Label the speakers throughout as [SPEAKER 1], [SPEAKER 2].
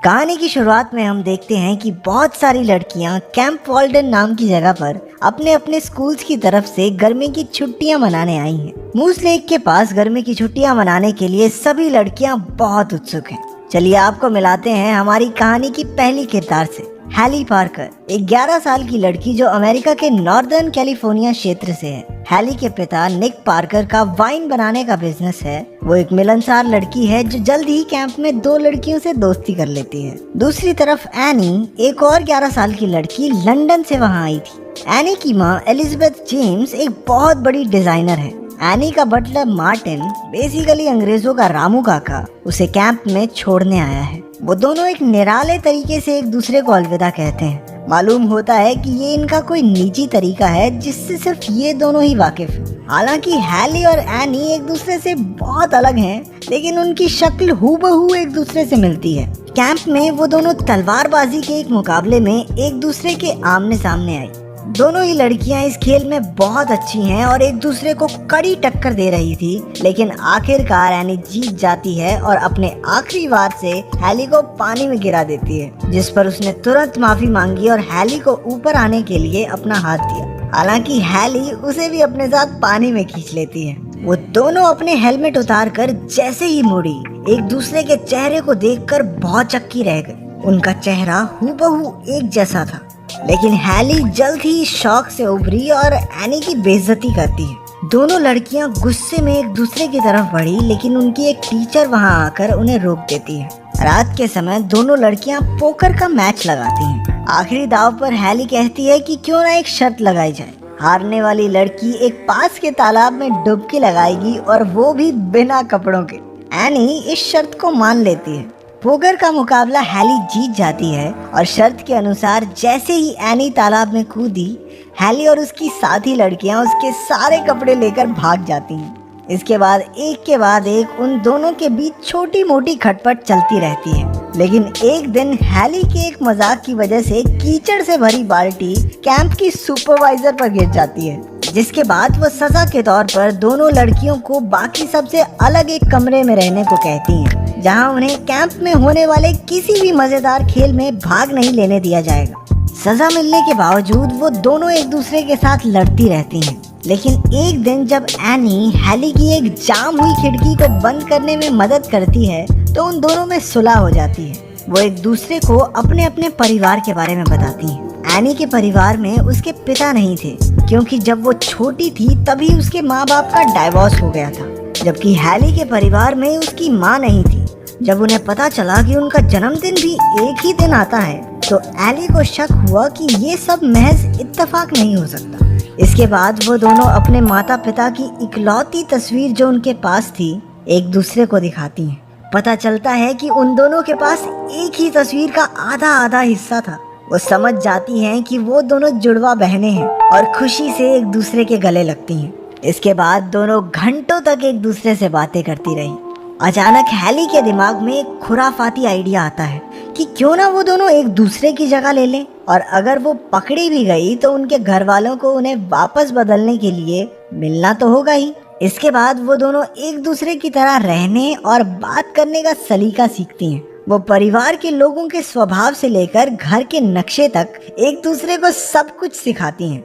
[SPEAKER 1] कहानी की शुरुआत में हम देखते हैं कि बहुत सारी लड़कियां कैंप वॉल्डन नाम की जगह पर अपने अपने स्कूल्स की तरफ से गर्मी की छुट्टियां मनाने आई हैं। मूस लेक के पास गर्मी की छुट्टियां मनाने के लिए सभी लड़कियां बहुत उत्सुक हैं। चलिए आपको मिलाते हैं हमारी कहानी की पहली किरदार से, हैली पार्कर, एक 11 साल की लड़की जो अमेरिका के नॉर्दर्न कैलिफोर्निया क्षेत्र से है। हैली के पिता निक पार्कर का वाइन बनाने का बिजनेस है। वो एक मिलनसार लड़की है जो जल्द ही कैंप में 2 लड़कियों से दोस्ती कर लेती है। दूसरी तरफ एनी, एक और 11 साल की लड़की, लंदन से वहाँ आई थी। एनी की माँ एलिजाबेथ जेम्स एक बहुत बड़ी डिजाइनर है। एनी का बटलर मार्टिन, बेसिकली अंग्रेजों का रामू काका, उसे कैंप में छोड़ने आया है। वो दोनों एक निराले तरीके से एक दूसरे को अलविदा कहते हैं। मालूम होता है कि ये इनका कोई निजी तरीका है जिससे सिर्फ ये दोनों ही वाकिफ हैं। हालांकि हैली और एनी एक दूसरे से बहुत अलग हैं, लेकिन उनकी शक्ल हूबहू एक दूसरे से मिलती है। कैंप में वो दोनों तलवारबाजी के एक मुकाबले में एक दूसरे के आमने सामने आई। दोनों ही लड़कियां इस खेल में बहुत अच्छी हैं और एक दूसरे को कड़ी टक्कर दे रही थी, लेकिन आखिरकार एनी जीत जाती है और अपने आखिरी वार से हैली को पानी में गिरा देती है, जिस पर उसने तुरंत माफी मांगी और हैली को ऊपर आने के लिए अपना हाथ दिया। हालांकि हैली उसे भी अपने साथ पानी में खींच लेती है। वो दोनों अपने हेलमेट उतारकर जैसे ही मुड़ी, एक दूसरे के चेहरे को देखकर बहुत चक्की रह गई। उनका चेहरा हूबहू एक जैसा था, लेकिन हैली जल्द ही शौक से उभरी और एनी की बेइज्जती करती है। दोनों लड़कियां गुस्से में एक दूसरे की तरफ बढ़ी, लेकिन उनकी एक टीचर वहां आकर उन्हें रोक देती है। रात के समय दोनों लड़कियां पोकर का मैच लगाती हैं। आखिरी दाव पर हैली कहती है कि क्यों ना एक शर्त लगाई जाए। हारने वाली लड़की एक पास के तालाब में डुबकी लगाएगी और वो भी बिना कपड़ों के। एनी इस शर्त को मान लेती है। पोकर का मुकाबला हैली जीत जाती है और शर्त के अनुसार जैसे ही एनी तालाब में कूदी, हैली और उसकी साथी लड़कियां उसके सारे कपड़े लेकर भाग जाती हैं। इसके बाद एक के बाद एक उन दोनों के बीच छोटी मोटी खटपट चलती रहती है। लेकिन एक दिन हैली के एक मजाक की वजह से कीचड़ से भरी बाल्टी कैंप की सुपरवाइजर पर गिर जाती है, जिसके बाद वो सजा के तौर पर दोनों लड़कियों को बाकी सबसे अलग एक कमरे में रहने को कहती हैं, जहां उन्हें कैंप में होने वाले किसी भी मजेदार खेल में भाग नहीं लेने दिया जाएगा। सजा मिलने के बावजूद वो दोनों एक दूसरे के साथ लड़ती रहती हैं। लेकिन एक दिन जब एनी हैली की एक जाम हुई खिड़की को बंद करने में मदद करती है, तो उन दोनों में सुलह हो जाती है। वो एक दूसरे को अपने अपने परिवार के बारे में बताती हैं। एनी के परिवार में उसके पिता नहीं थे, क्योंकि जब वो छोटी थी तभी उसके माँ बाप का डाइवोर्स हो गया था। जबकि हैली के परिवार में उसकी माँ नहीं थी। जब उन्हें पता चला कि उनका जन्मदिन भी एक ही दिन आता है, तो हैली को शक हुआ कि ये सब महज इत्तेफाक नहीं हो सकता। इसके बाद वो दोनों अपने माता पिता की इकलौती तस्वीर जो उनके पास थी, एक दूसरे को दिखाती हैं। पता चलता है कि उन दोनों के पास एक ही तस्वीर का आधा आधा हिस्सा था। वो समझ जाती हैं कि वो दोनों जुड़वा बहनें हैं और खुशी से एक दूसरे के गले लगती हैं। इसके बाद दोनों घंटों तक एक दूसरे से बातें करती रही। अचानक हैली के दिमाग में एक खुराफाती आइडिया आता है कि क्यों ना वो दोनों एक दूसरे की जगह ले लें, और अगर वो पकड़ी भी गई तो उनके घर वालों को उन्हें वापस बदलने के लिए मिलना तो होगा ही। इसके बाद वो दोनों एक दूसरे की तरह रहने और बात करने का सलीका सीखती हैं। वो परिवार के लोगों के स्वभाव से लेकर घर के नक्शे तक एक दूसरे को सब कुछ सिखाती हैं।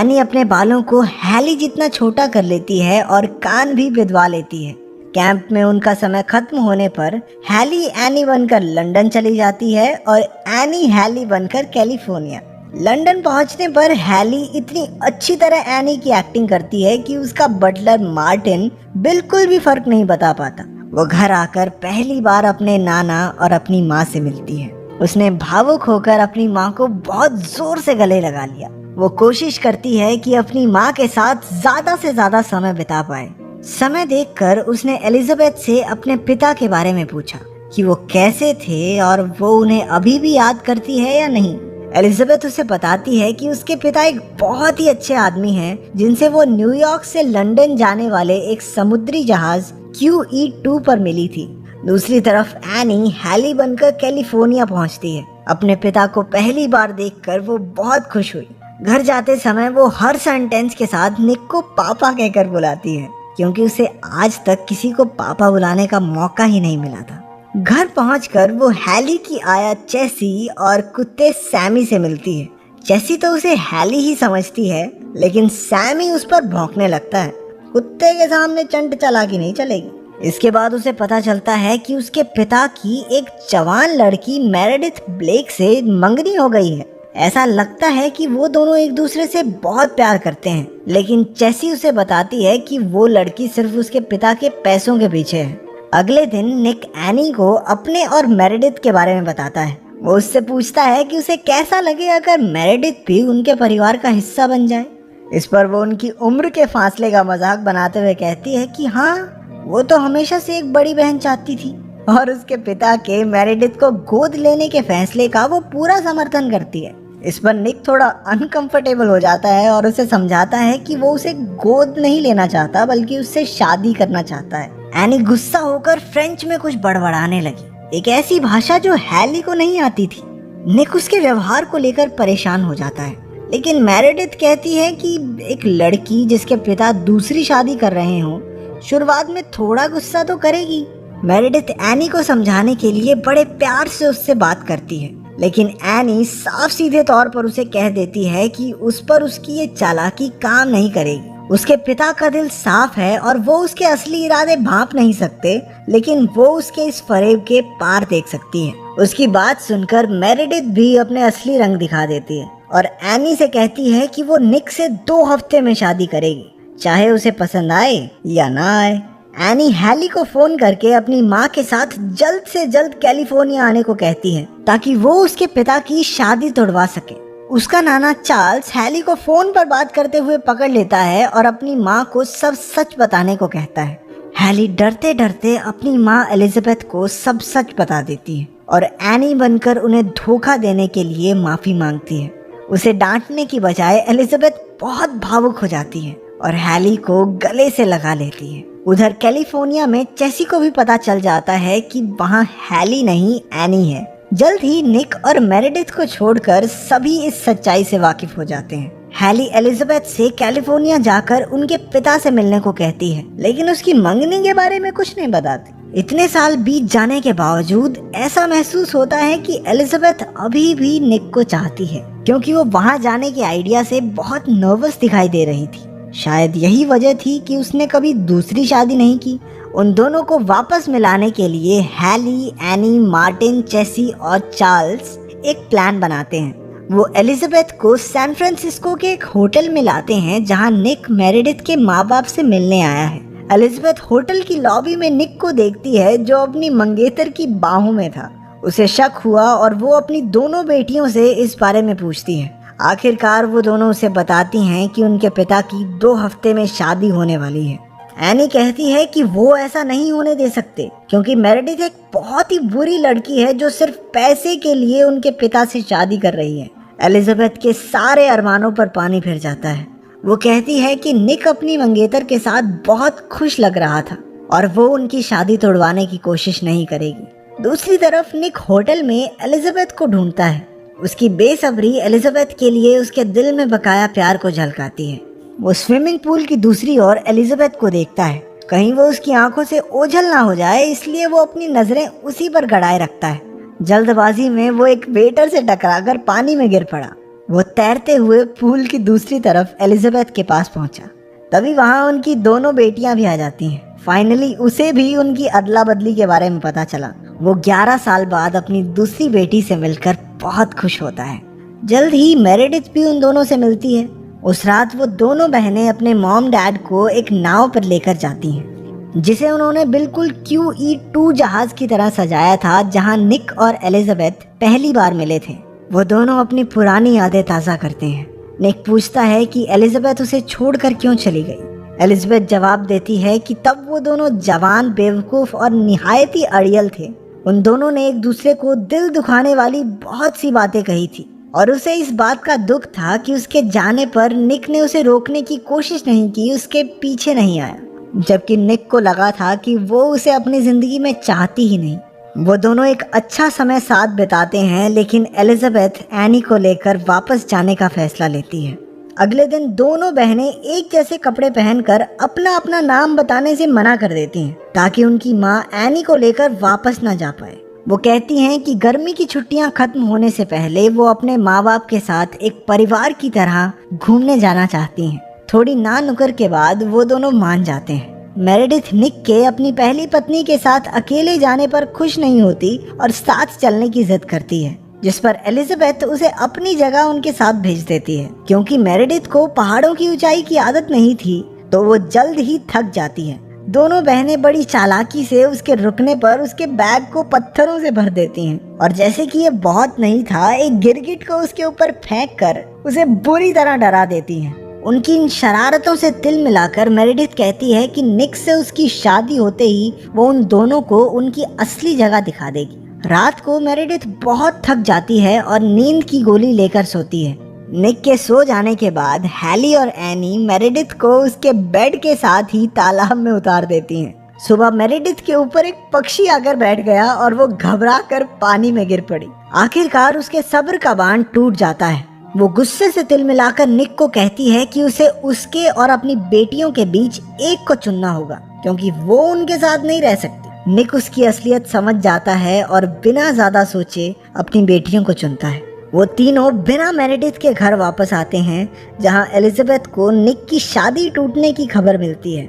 [SPEAKER 1] एनी अपने बालों को हैली जितना छोटा कर लेती है और कान भी बिधवा लेती है। कैंप में उनका समय खत्म होने पर हैली एनी बनकर लंदन चली जाती है और एनी हैली बनकर कैलिफोर्निया। लंदन पहुंचने पर हैली इतनी अच्छी तरह एनी की एक्टिंग करती है कि उसका बटलर मार्टिन बिल्कुल भी फर्क नहीं बता पाता। वो घर आकर पहली बार अपने नाना और अपनी माँ से मिलती है। उसने भावुक होकर अपनी माँ को बहुत जोर से गले लगा लिया। वो कोशिश करती है कि अपनी माँ के साथ ज्यादा से ज्यादा समय बिता पाए। समय देखकर उसने एलिजाबेथ से अपने पिता के बारे में पूछा कि वो कैसे थे और वो उन्हें अभी भी याद करती है या नहीं। एलिजाबेथ उसे बताती है कि उसके पिता एक बहुत ही अच्छे आदमी हैं, जिनसे वो न्यूयॉर्क से लंदन जाने वाले एक समुद्री जहाज QE2 पर मिली थी। दूसरी तरफ एनी हैली बनकर कैलिफोर्निया पहुंचती है। अपने पिता को पहली बार देखकर वो बहुत खुश हुई। घर जाते समय वो हर सेंटेंस के साथ निक को पापा कहकर बुलाती है, क्योंकि उसे आज तक किसी को पापा बुलाने का मौका ही नहीं मिला था। घर पहुंचकर वो हैली की आया चेसी और कुत्ते सैमी से मिलती है। चेसी तो उसे हैली ही समझती है, लेकिन सैमी उस पर भौंकने लगता है। कुत्ते के सामने चंट चालाकी नहीं चलेगी। इसके बाद उसे पता चलता है कि उसके पिता की एक जवान लड़की मेरेडिथ ब्लेक से मंगनी हो गई है। ऐसा लगता है कि वो दोनों एक दूसरे से बहुत प्यार करते हैं, लेकिन चेसी उसे बताती है कि वो लड़की सिर्फ उसके पिता के पैसों के पीछे है। अगले दिन निक एनी को अपने और मेरेडिथ के बारे में बताता है। वो उससे पूछता है कि उसे कैसा लगे अगर मेरेडिथ भी उनके परिवार का हिस्सा बन जाए। इस पर वो उनकी उम्र के फासले का मजाक बनाते हुए कहती है कि हाँ, वो तो हमेशा से एक बड़ी बहन चाहती थी, और उसके पिता के मेरेडिथ को गोद लेने के फैसले का वो पूरा समर्थन करती है। इस पर निक थोड़ा अनकंफर्टेबल हो जाता है और उसे समझाता है कि वो उसे गोद नहीं लेना चाहता, बल्कि उससे शादी करना चाहता है। एनी गुस्सा होकर फ्रेंच में कुछ बड़बड़ाने लगी, एक ऐसी भाषा जो हैली को नहीं आती थी। निक उसके व्यवहार को लेकर परेशान हो जाता है, लेकिन मेरेडिथ कहती है कि एक लड़की जिसके पिता दूसरी शादी कर रहे हों, शुरुआत में थोड़ा गुस्सा तो करेगी। मेरेडिथ एनी को समझाने के लिए बड़े प्यार से उससे बात करती है, लेकिन एनी साफ सीधे तौर पर उसे कह देती है कि उस पर उसकी ये चालाकी काम नहीं करेगी। उसके पिता का दिल साफ है और वो उसके असली इरादे भांप नहीं सकते, लेकिन वो उसके इस फरेब के पार देख सकती है। उसकी बात सुनकर मेरेडिथ भी अपने असली रंग दिखा देती है और एनी से कहती है कि वो निक से 2 हफ्ते में शादी करेगी, चाहे उसे पसंद आए या ना आए। एनी हैली को फोन करके अपनी माँ के साथ जल्द से जल्द कैलिफोर्निया आने को कहती है, ताकि वो उसके पिता की शादी तोड़वा सके। उसका नाना चार्ल्स हैली को फोन पर बात करते हुए पकड़ लेता है और अपनी माँ को सब सच बताने को कहता है। हैली डरते डरते अपनी माँ एलिजाबेथ को सब सच बता देती है और एनी बनकर उन्हें धोखा देने के लिए माफी मांगती है। उसे डांटने की बजाय एलिजाबेथ बहुत भावुक हो जाती है और हैली को गले से लगा लेती है। उधर कैलिफोर्निया में चेसी को भी पता चल जाता है कि वहाँ हैली नहीं एनी है। जल्द ही निक और मेरेडिथ को छोड़कर सभी इस सच्चाई से वाकिफ हो जाते हैं। हैली एलिजाबेथ से कैलिफोर्निया जाकर उनके पिता से मिलने को कहती है, लेकिन उसकी मंगनी के बारे में कुछ नहीं बताती। इतने साल बीत जाने के बावजूद ऐसा महसूस होता है कि एलिजाबेथ अभी भी निक को चाहती है, क्योंकि वो वहाँ जाने के आइडिया से बहुत नर्वस दिखाई दे रही थी। शायद यही वजह थी कि उसने कभी दूसरी शादी नहीं की। उन दोनों को वापस मिलाने के लिए हैली, एनी, मार्टिन, चेसी और चार्ल्स एक प्लान बनाते हैं। वो एलिजाबेथ को सैन फ्रांसिस्को के एक होटल में लाते हैं जहां निक मेरेडिथ के माँ बाप से मिलने आया है। एलिजाबेथ होटल की लॉबी में निक को देखती है जो अपनी मंगेतर की बाहों में था। उसे शक हुआ और वो अपनी दोनों बेटियों से इस बारे में पूछती है। आखिरकार वो दोनों उसे बताती हैं कि उनके पिता की 2 हफ्ते में शादी होने वाली है। एनी कहती है कि वो ऐसा नहीं होने दे सकते, क्योंकि मेरेडिथ एक बहुत ही बुरी लड़की है जो सिर्फ पैसे के लिए उनके पिता से शादी कर रही है। एलिजाबेथ के सारे अरमानों पर पानी फिर जाता है। वो कहती है कि निक अपनी मंगेतर के साथ बहुत खुश लग रहा था और वो उनकी शादी तोड़वाने की कोशिश नहीं करेगी। दूसरी तरफ निक होटल में एलिजाबेथ को ढूंढता है। उसकी बेसब्री एलिजाबेथ के लिए उसके दिल में बकाया प्यार को झलकाती है। वो स्विमिंग पूल की दूसरी ओर एलिजाबेथ को देखता है, कहीं वो उसकी आंखों से ओझल ना हो जाए, इसलिए वो अपनी नजरें उसी पर गड़ाए रखता है। जल्दबाजी में वो एक वेटर से टकराकर पानी में गिर पड़ा। वो तैरते हुए पूल की दूसरी तरफ एलिजाबेथ के पास पहुंचा। तभी वहां उनकी दोनों बेटियां भी आ जाती हैं। फाइनली उसे भी उनकी अदला बदली के बारे में पता चला। वो 11 साल बाद अपनी दूसरी बेटी से मिलकर बहुत खुश होता है। जल्द ही मेरेडिथ भी उन दोनों से मिलती है। उस रात वो दोनों बहनें अपने मॉम डैड को एक नाव पर लेकर जाती हैं, जिसे उन्होंने बिल्कुल QE2 जहाज की तरह सजाया था, जहां निक और एलिजाबेथ पहली बार मिले थे। वो दोनों अपनी पुरानी यादें ताज़ा करते हैं। निक पूछता है कि एलिजाबेथ उसे छोड़कर क्यों चली गई। एलिजाबेथ जवाब देती है कि तब वो दोनों जवान, बेवकूफ़ और निहायत ही अड़ियल थे। उन दोनों ने एक दूसरे को दिल दुखाने वाली बहुत सी बातें कही थी और उसे इस बात का दुख था कि उसके जाने पर निक ने उसे रोकने की कोशिश नहीं की, उसके पीछे नहीं आया, जबकि निक को लगा था कि वो उसे अपनी ज़िंदगी में चाहती ही नहीं। वो दोनों एक अच्छा समय साथ बिताते हैं, लेकिन एलिजाबेथ एनी को लेकर वापस जाने का फैसला लेती है। अगले दिन दोनों बहनें एक जैसे कपड़े पहनकर अपना अपना नाम बताने से मना कर देती हैं ताकि उनकी माँ एनी को लेकर वापस ना जा पाए। वो कहती हैं कि गर्मी की छुट्टियां खत्म होने से पहले वो अपने माँ बाप के साथ एक परिवार की तरह घूमने जाना चाहती हैं। थोड़ी ना नुकर के बाद वो दोनों मान जाते हैं। मेरेडिथ निक के अपनी पहली पत्नी के साथ अकेले जाने पर खुश नहीं होती और साथ चलने की जिद करती है, जिस पर एलिजाबेथ उसे अपनी जगह उनके साथ भेज देती है। क्योंकि मेरेडिथ को पहाड़ों की ऊंचाई की आदत नहीं थी तो वो जल्द ही थक जाती है। दोनों बहनें बड़ी चालाकी से उसके रुकने पर उसके बैग को पत्थरों से भर देती हैं और जैसे कि ये बहुत नहीं था, एक गिरगिट को उसके ऊपर फेंक कर उसे बुरी तरह डरा देती हैं। उनकी इन शरारतों से तिल मिलाकर मेरेडिथ कहती है कि निक से उसकी शादी होते ही वो उन दोनों को उनकी असली जगह दिखा देगी। रात को मेरेडिथ बहुत थक जाती है और नींद की गोली लेकर सोती है। निक के सो जाने के बाद हैली और एनी मेरेडिथ को उसके बेड के साथ ही तालाब में उतार देती हैं। सुबह मेरेडिथ के ऊपर एक पक्षी आकर बैठ गया और वो घबरा कर पानी में गिर पड़ी। आखिरकार उसके सब्र का बांध टूट जाता है। वो गुस्से से तिल मिलाकर निक को कहती है कि उसे उसके और अपनी बेटियों के बीच एक को चुनना होगा क्योंकि वो उनके साथ नहीं रह सकती। निक उसकी असलियत समझ जाता है और बिना ज्यादा सोचे अपनी बेटियों को चुनता है। वो तीनों बिना मेरेडिथ के घर वापस आते हैं जहां एलिजाबेथ को निक की शादी टूटने की खबर मिलती है।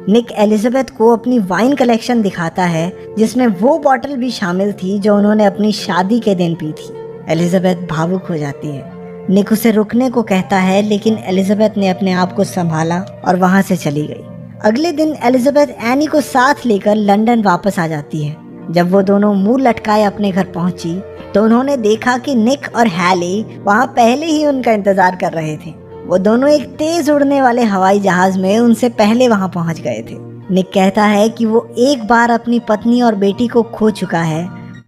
[SPEAKER 1] निक एलिजाबेथ को अपनी वाइन कलेक्शन दिखाता है जिसमें वो बॉटल भी शामिल थी जो उन्होंने अपनी शादी के दिन पी थी। एलिजाबेथ भावुक हो जाती है। निक उसे रुकने को कहता है लेकिन एलिजाबेथ ने अपने आप को संभाला और वहां से चली गई। अगले दिन एलिजाबेथ एनी को साथ लेकर लंदन वापस आ जाती है। जब वो दोनों मुंह लटकाए अपने घर पहुंची तो उन्होंने देखा कि निक और हैली वहां पहले ही उनका इंतजार कर रहे थे। वो दोनों एक तेज उड़ने वाले हवाई जहाज में उनसे पहले वहां पहुंच गए थे। निक कहता है कि वो एक बार अपनी पत्नी और बेटी को खो चुका है